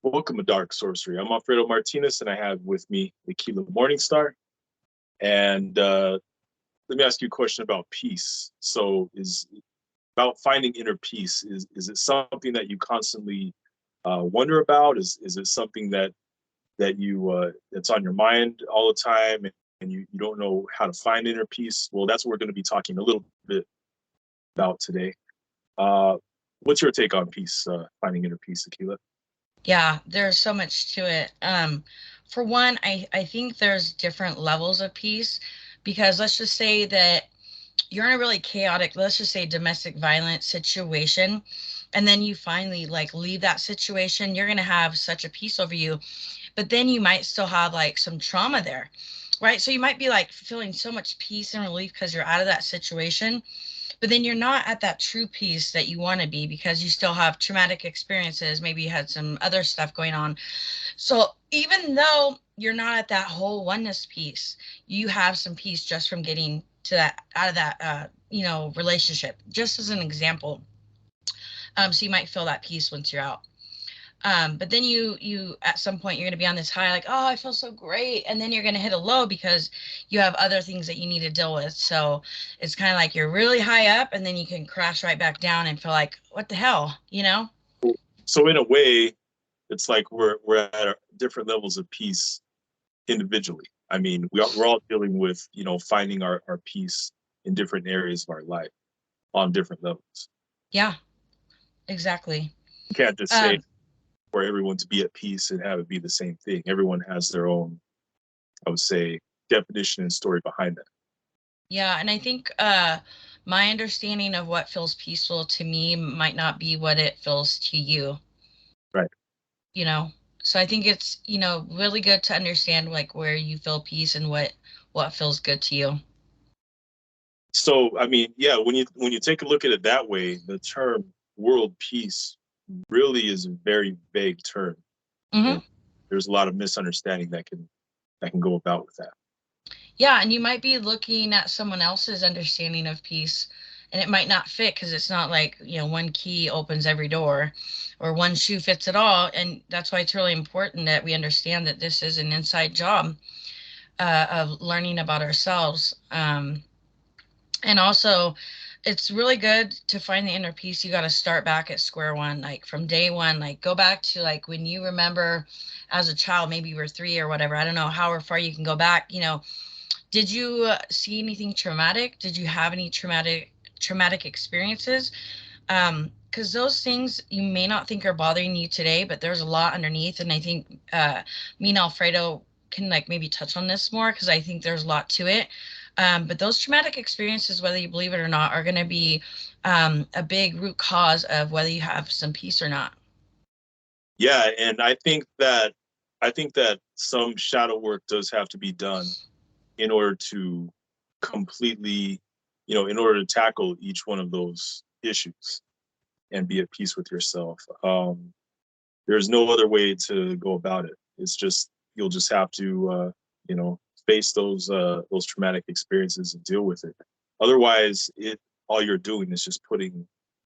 Welcome to Dark Sorcery. I'm Alfredo Martinez, and I have with me Ikela Morningstar. And let me ask you a question about peace. So, is about finding inner peace. Is it something that you constantly wonder about? Is it something that you that's on your mind all the time, and you don't know how to find inner peace? Well, that's what we're going to be talking a little bit about today. Uh, what's your take on peace? Finding inner peace, Ikela? Yeah, there's so much to it. For one, I think there's different levels of peace because let's just say that you're in a really chaotic, let's just say domestic violence situation, and then you finally like leave that situation, you're gonna have such a peace over you, but then you might still have like some trauma there, right? So you might be like feeling so much peace and relief because you're out of that situation, but then you're not at that true peace that you want to be because you still have traumatic experiences. Maybe you had some other stuff going on. So even though you're not at that whole oneness piece, you have some peace just from getting to that out of that relationship. Just as an example, so you might feel that peace once you're out. But then you at some point you're going to be on this high, like, oh, I feel so great, and then you're going to hit a low because you have other things that you need to deal with. So it's kind of like you're really high up and then you can crash right back down and feel like, what the hell? So in a way, it's like we're at different levels of peace individually. I mean, we're all dealing with finding our peace in different areas of our life on different levels. Yeah, exactly. You can't just say um for everyone to be at peace and have it be the same thing. Everyone has their own, I would say, definition and story behind that. yeah, and I think my understanding of what feels peaceful to me might not be what it feels to you Right. you know so I think it's really good to understand like where you feel peace and what feels good to you. So I mean, yeah, when you take a look at it that way, the term world peace really is a very vague term, Hmm. and there's a lot of misunderstanding that can go about with that. Yeah, and you might be looking at someone else's understanding of peace and it might not fit because it's not like, one key opens every door or one shoe fits it all. And that's why it's really important that we understand that this is an inside job of learning about ourselves. And also, it's really good to find the inner peace. You got to start back at square one, like from day one, like go back to like when you remember as a child, maybe you were 3 or whatever. I don't know how far you can go back. Did you see anything traumatic? Did you have any traumatic experiences? Because those things you may not think are bothering you today, but there's a lot underneath. And I think me and Alfredo can like maybe touch on this more because I think there's a lot to it. But those traumatic experiences, whether you believe it or not, are going to be a big root cause of whether you have some peace or not. Yeah, and I think that some shadow work does have to be done in order to completely, in order to tackle each one of those issues and be at peace with yourself. There's no other way to go about it. It's just you'll just have to, face those traumatic experiences and deal with it. Otherwise, it all you're doing is just putting,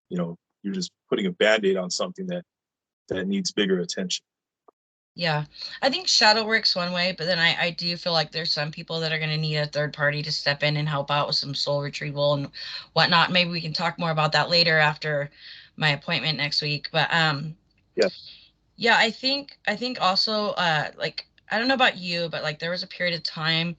you're just putting a band-aid on something that needs bigger attention. Yeah, I think shadow works one way, but then I do feel like there's some people that are going to need a third party to step in and help out with some soul retrieval and whatnot. Maybe we can talk more about that later after my appointment next week. But Yeah. yeah, I think also like I don't know about you, but like there was a period of time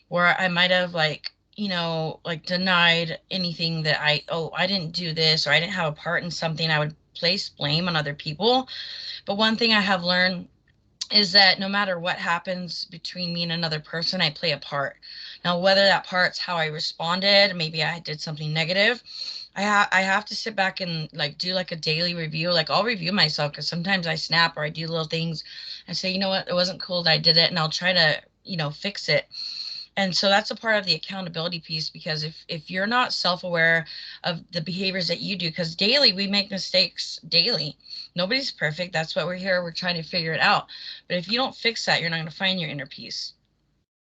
where I might have like like denied anything that I didn't do this or I didn't have a part in something. I would place blame on other people. But one thing I have learned is that no matter what happens between me and another person, I play a part. Now, whether that part's how I responded, maybe I did something negative, I have to sit back and like do like a daily review. Like I'll review myself because sometimes I snap or I do little things and say, you know what, it wasn't cool that I did it, and I'll try to fix it. And so that's a part of the accountability piece because if you're not self-aware of the behaviors that you do, because daily we make mistakes daily, nobody's perfect, that's what we're here, we're trying to figure it out. But if you don't fix that, you're not going to find your inner peace.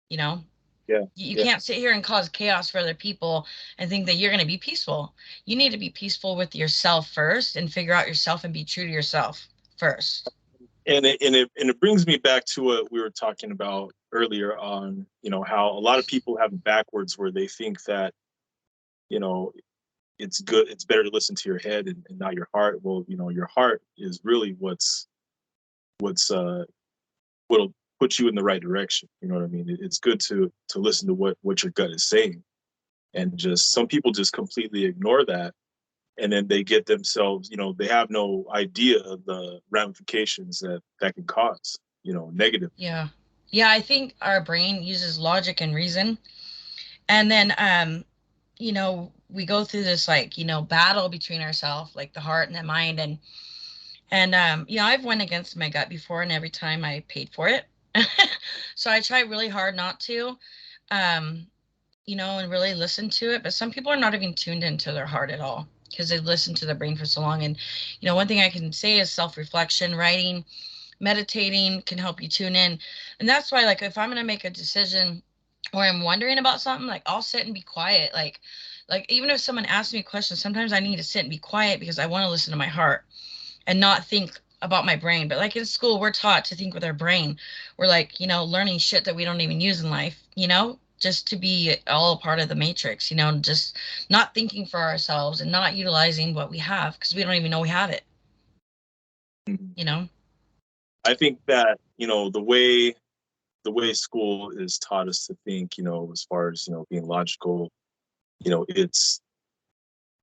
you know Yeah. you Yeah. can't sit here and cause chaos for other people and think that you're going to be peaceful. You need to be peaceful with yourself first and figure out yourself and be true to yourself first. And it brings me back to what we were talking about earlier on, how a lot of people have it backwards, where they think that, you know, it's better to listen to your head and not your heart. Well, your heart is really what'll put you in the right direction. You know what I mean? It's good to listen to what your gut is saying. And just some people just completely ignore that, and then they get themselves, they have no idea of the ramifications that can cause, negative. Yeah. Yeah, I think our brain uses logic and reason. And then we go through this like, battle between ourselves, like the heart and the mind, and I've went against my gut before, and every time I paid for it. So I try really hard not to. Um, and really listen to it. But some people are not even tuned into their heart at all because they've listened to their brain for so long. And, one thing I can say is self reflection, writing, meditating can help you tune in. And that's why, like, if I'm going to make a decision or I'm wondering about something, like, I'll sit and be quiet. Like even if someone asks me a question, sometimes I need to sit and be quiet because I want to listen to my heart and not think about my brain. But like in school, we're taught to think with our brain. We're like, learning shit that we don't even use in life, just to be all a part of the matrix, just not thinking for ourselves and not utilizing what we have because we don't even know we have it, Mhm. you know? I think that, the way school is taught us to think, as far as, being logical, it's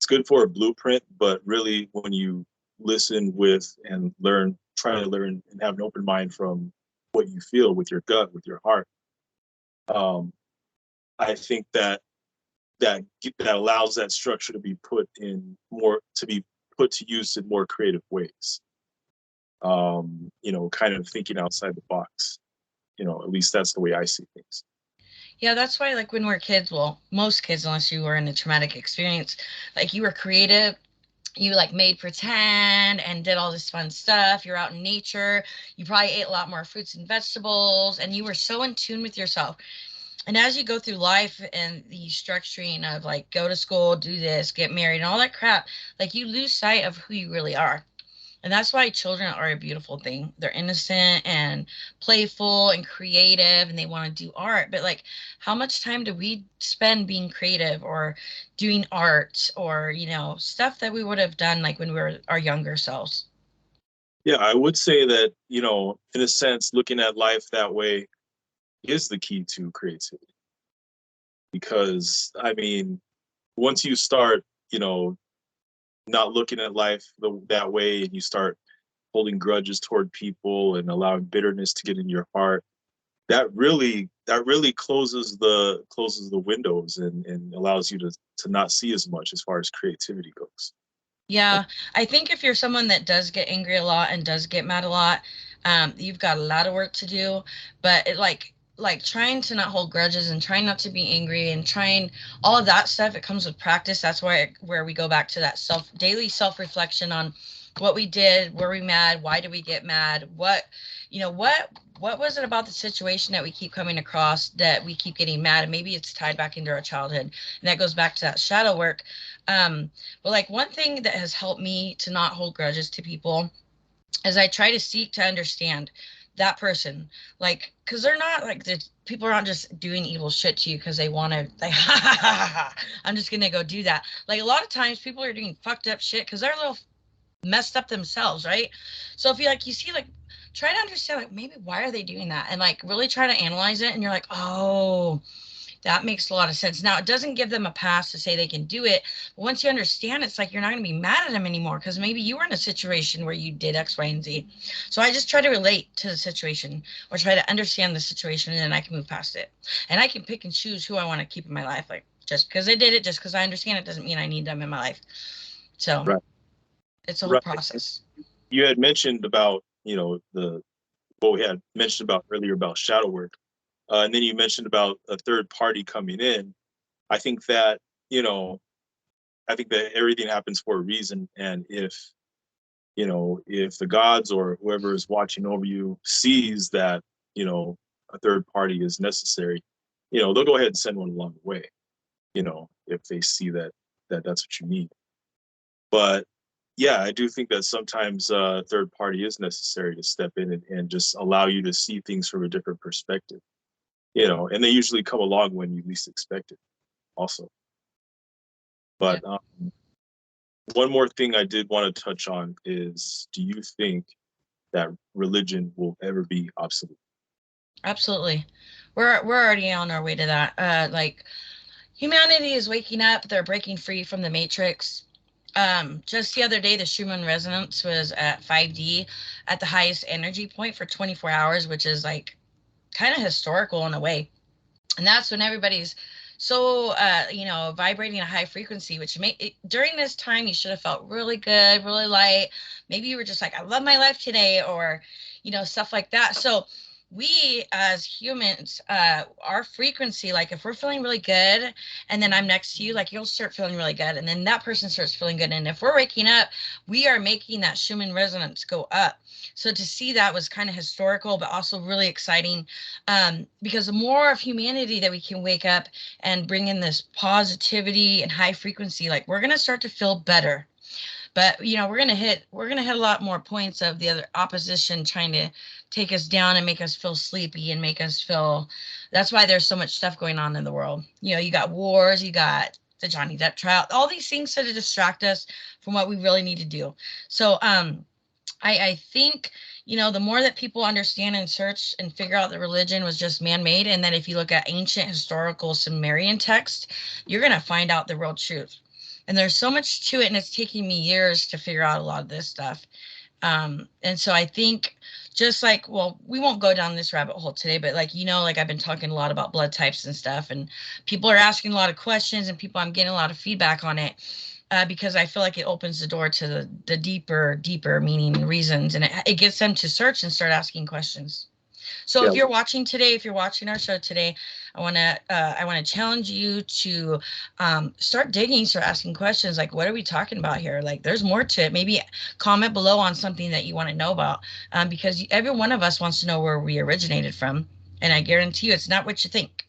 good for a blueprint, but really when you listen with and learn, try to learn and have an open mind from what you feel with your gut, with your heart. Um, I think that allows that structure to be put to use in more creative ways. Kind of thinking outside the box. At least that's the way I see things. Yeah, that's why, like, when we're kids, well, most kids, unless you were in a traumatic experience, like, you were creative. You like made pretend and did all this fun stuff. You're out in nature. You probably ate a lot more fruits and vegetables, and you were so in tune with yourself. And as you go through life and the structuring of like go to school, do this, get married, and all that crap, like you lose sight of who you really are. And that's why children are a beautiful thing. They're innocent and playful and creative, and they want to do art. But like, how much time do we spend being creative or doing art or, stuff that we would have done like when we were our younger selves? Yeah, I would say that, in a sense, looking at life that way is the key to creativity. Because, I mean, once you start, not looking at life that way, and you start holding grudges toward people and allowing bitterness to get in your heart, that really closes the windows, and allows you to not see as much as far as creativity goes. Yeah, I think if you're someone that does get angry a lot and does get mad a lot, you've got a lot of work to do. But it like trying to not hold grudges and trying not to be angry and trying all of that stuff, it comes with practice. That's where we go back to that daily self reflection on what we did, were we mad, why did we get mad, what was it about the situation that we keep coming across that we keep getting mad, and maybe it's tied back into our childhood, and that goes back to that shadow work. But like one thing that has helped me to not hold grudges to people is I try to seek to understand that person. Like, because they're not like the people are not just doing evil shit to you because they want to, like, ha ha ha ha ha. I'm just going to go do that. Like, a lot of times people are doing fucked up shit because they're a little messed up themselves, right? So if you see, like, try to understand, like, maybe why are they doing that? And like, really try to analyze it. And you're like, oh, that makes a lot of sense. Now, it doesn't give them a pass to say they can do it. But once you understand, it's like you're not going to be mad at them anymore because maybe you were in a situation where you did X, Y, and Z. So I just try to relate to the situation or try to understand the situation, and then I can move past it. And I can pick and choose who I want to keep in my life. Like, just because they did it, just because I understand it, doesn't mean I need them in my life. So Right. it's a whole Right. process. You had mentioned about, the what we had mentioned about earlier about shadow work, and then you mentioned about a third party coming in. I think that, I think that everything happens for a reason, and if the gods or whoever is watching over you sees that, a third party is necessary, they'll go ahead and send one along the way, if they see that that's what you need. But yeah, I do think that sometimes third party is necessary to step in and just allow you to see things from a different perspective, and they usually come along when you least expect it also. Yeah, But one more thing I did want to touch on is, do you think that religion will ever be obsolete? absolutely. We're already on our way to that. Like humanity is waking up. They're breaking free from the matrix. Just the other day, the Schumann resonance was at 5D at the highest energy point for 24 hours, which is like kind of historical in a way. And that's when everybody's so vibrating a high frequency, which during this time you should have felt really good, really light. Maybe you were just like, I love my life today, or stuff like that. So we as humans, our frequency, like if we're feeling really good and then I'm next to you, like you'll start feeling really good and then that person starts feeling good, and if we're waking up, we are making that Schumann resonance go up. So to see that was kind of historical but also really exciting, because the more of humanity that we can wake up and bring in this positivity and high frequency, like we're going to start to feel better. But we're going to hit a lot more points of the other opposition trying to take us down and make us feel sleepy and make us feel. That's why there's so much stuff going on in the world. You got wars, you got the Johnny Depp trial, all these things to distract us from what we really need to do. So I think, the more that people understand and search and figure out that religion was just man-made, and that if you look at ancient historical Sumerian text, you're going to find out the real truth. And there's so much to it, and it's taking me years to figure out a lot of this stuff. And so I think just like, well, we won't go down this rabbit hole today, but like I've been talking a lot about blood types and stuff, and people are asking a lot of questions, and I'm getting a lot of feedback on it. Because I feel like it opens the door to the deeper meaning and reasons, and it gets them to search and start asking questions. So Yeah, if you're watching today, if you're watching our show today, I want to challenge you to start digging, start asking questions. Like, what are we talking about here? Like, there's more to it. Maybe comment below on something that you want to know about, because every one of us wants to know where we originated from, and I guarantee you, it's not what you think.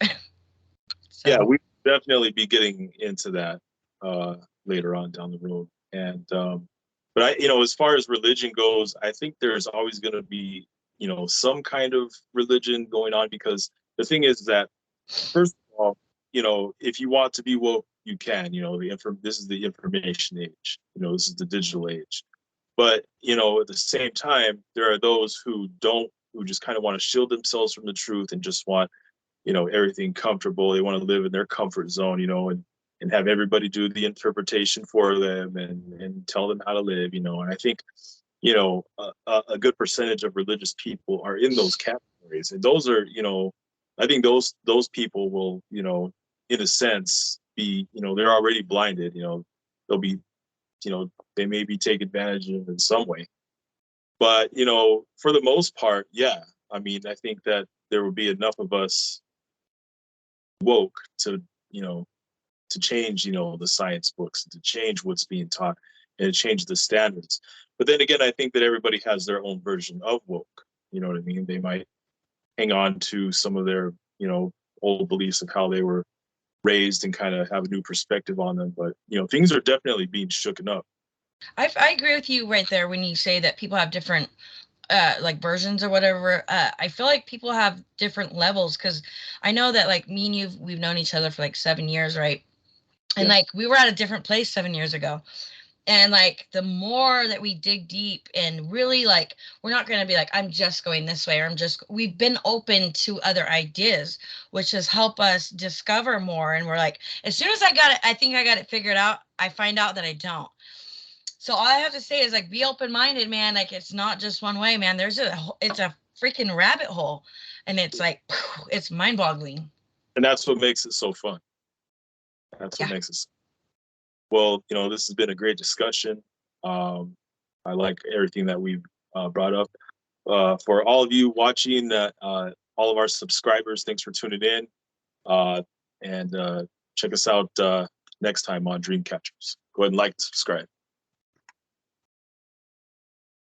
yeah, So we definitely be getting into that uh, later on down the road. And but as far as religion goes, I think there's always going to be, some kind of religion going on, because the thing is that, first of all, if you want to be woke, you can. This is the information age. This is the digital age. But at the same time, there are those who don't, who just kind of want to shield themselves from the truth and just want everything comfortable. They want to live in their comfort zone, and have everybody do the interpretation for them and tell them how to live. And I think a good percentage of religious people are in those categories, and those are I think those people will in a sense be they're already blinded. They'll be they may be taken advantage of in some way, but for the most part, yeah. I mean, I think that there will be enough of us woke to to change the science books, to change what's being taught, and to change the standards. But then again, I think that everybody has their own version of woke. You know what I mean? They might hang on to some of their old beliefs of how they were raised and kind of have a new perspective on them. But things are definitely being shooken up. I agree with you right there when you say that people have different like versions or whatever. I feel like people have different levels, because I know that like me and we've known each other for like 7 years, right? And Yeah. like we were at a different place 7 years ago. And like the more that we dig deep and really like, we're not going to be like, I'm just going this way, or we've been open to other ideas, which has helped us discover more. And we're like, as soon as I got it, I think I got it figured out, I find out that I don't. So all I have to say is like, be open minded, man. Like it's not just one way, man. It's a freaking rabbit hole, and it's like, it's mind boggling. And that's what makes it so fun. That's what Yeah. makes it. Well, this has been a great discussion. I like everything that we've brought up. For all of you watching, all of our subscribers, thanks for tuning in. And check us out next time on DreamCatcherz. Go ahead and like and subscribe.